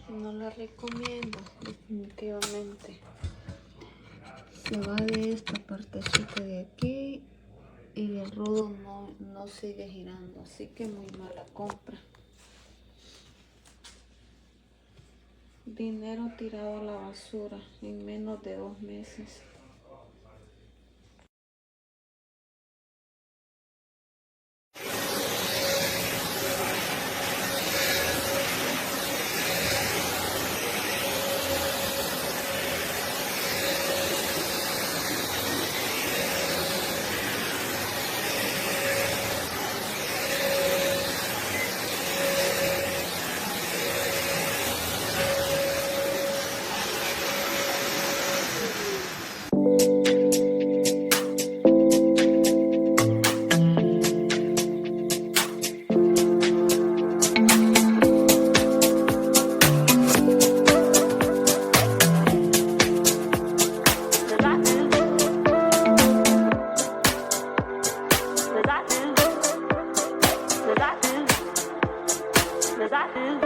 No la recomiendo, definitivamente. Se va de esta partecita de aquí y el rudo no sigue girando, así que muy mala compra. Dinero tirado a la basura en menos de 2 meses. Does that do?